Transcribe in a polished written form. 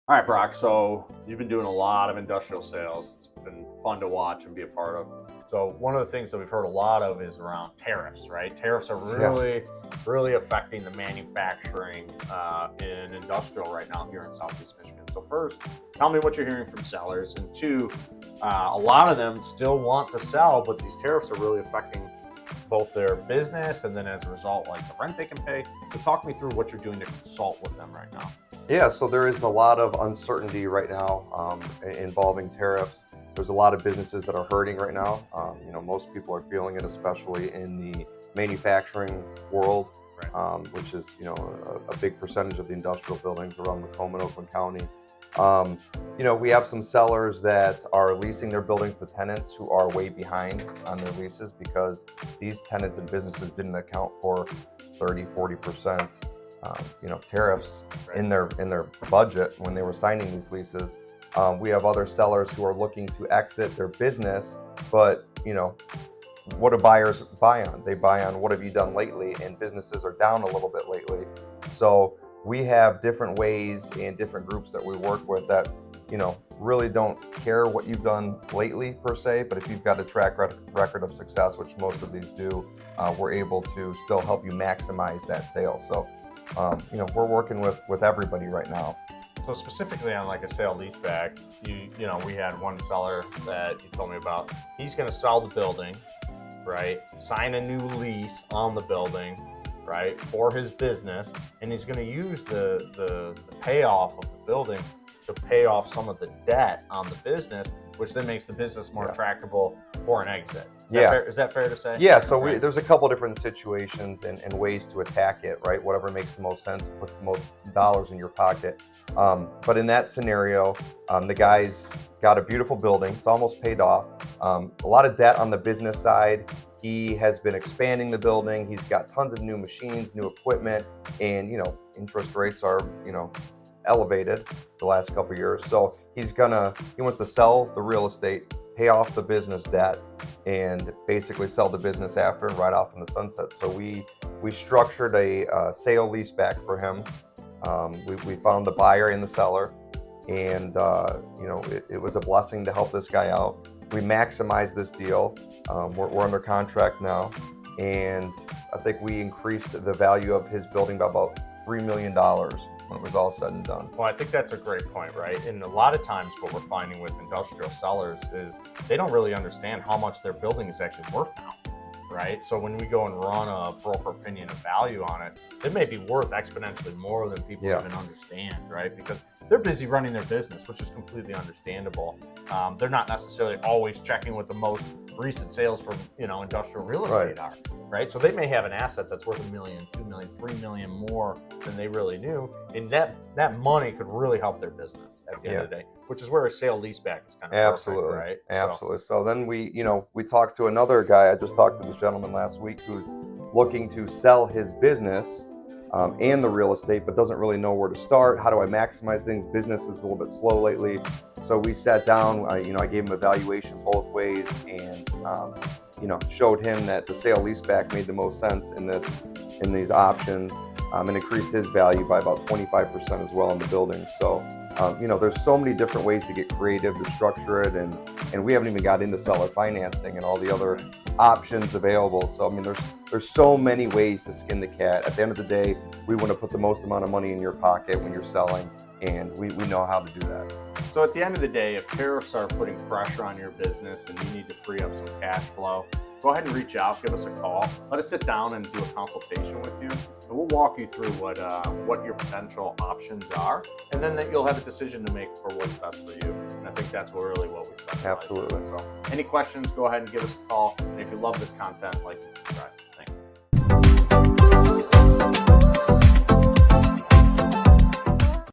All right, Brock. So you've been doing a lot of industrial sales. It's been fun to watch and be a part of. So one of the things that we've heard a lot of is around tariffs, right? Tariffs are Yeah. really affecting the manufacturing in industrial right now here in Southeast Michigan. So first, tell me what you're hearing from sellers, and two, a lot of them still want to sell, but these tariffs are really affecting both their business and then as a result, like the rent they can pay. So talk me through what you're doing to consult with them right now. Yeah, so there is a lot of uncertainty right now involving tariffs. There's a lot of businesses that are hurting right now. Most people are feeling it, especially in the manufacturing world, Right. which is, a big percentage of the industrial buildings around Macomb and Oakland County. We have some sellers that are leasing their buildings to tenants who are way behind on their leases because these tenants and businesses didn't account for 30, 40% tariffs Right. in their budget when they were signing these leases. We have other sellers who are looking to exit their business, but what do buyers buy on? They buy on what have you done lately, and businesses are down a little bit lately. So we have different ways and different groups that we work with that really don't care what you've done lately per se, but if you've got a track record of success, which most of these do, we're able to still help you maximize that sale. So we're working with everybody right now. So specifically on like a sale leaseback, we had one seller that you told me about. He's going to sell the building, right? Sign a new lease on the building, right, for his business, and he's going to use the payoff of the building to pay off some of the debt on the business, which then makes the business more attractable for an exit. Is that fair to say? Yeah, so Okay. there's a couple different situations and ways to attack it, right? Whatever makes the most sense, puts the most dollars in your pocket. But in that scenario, the guy's got a beautiful building. It's almost paid off. A lot of debt on the business side. He has been expanding the building. He's got tons of new machines, new equipment, and interest rates are elevated the last couple of years. So he wants to sell the real estate, pay off the business debt, and basically sell the business after and ride off in the sunset. So we structured a sale leaseback for him. We found the buyer and the seller, and it was a blessing to help this guy out. We maximized this deal. We're under contract now, and I think we increased the value of his building by about $3 million when it was all said and done. Well, I think that's a great point, right? And a lot of times what we're finding with industrial sellers is they don't really understand how much their building is actually worth now, right? So when we go and run a broker opinion of value on it, it may be worth exponentially more than people even understand, right? Because they're busy running their business, which is completely understandable. They're not necessarily always checking what the most recent sales from industrial real estate are, right? So they may have an asset that's worth $1 million, $2 million, $3 million more than they really knew, and that money could really help their business at the end of the day, which is where a sale leaseback is kind of Absolutely, perfect, right? absolutely. So then we talked to another guy. I just talked to this gentleman last week who's looking to sell his business and the real estate, but doesn't really know where to start. How do I maximize things? Business is a little bit slow lately. So we sat down. I gave him a valuation both ways, and showed him that the sale leaseback made the most sense in these options, and increased his value by about 25% as well in the building. So there's so many different ways to get creative to structure it, and we haven't even got into seller financing and all the other options available. So there's so many ways to skin the cat. At the end of the day, we want to put the most amount of money in your pocket when you're selling, and we know how to do that. So at the end of the day, if tariffs are putting pressure on your business and you need to free up some cash flow, go ahead and reach out, give us a call. Let us sit down and do a consultation with you, and we'll walk you through what your potential options are, and then that you'll have a decision to make for what's best for you. And I think that's really what we specialize in. Absolutely. So any questions, go ahead and give us a call. And if you love this content, like and subscribe.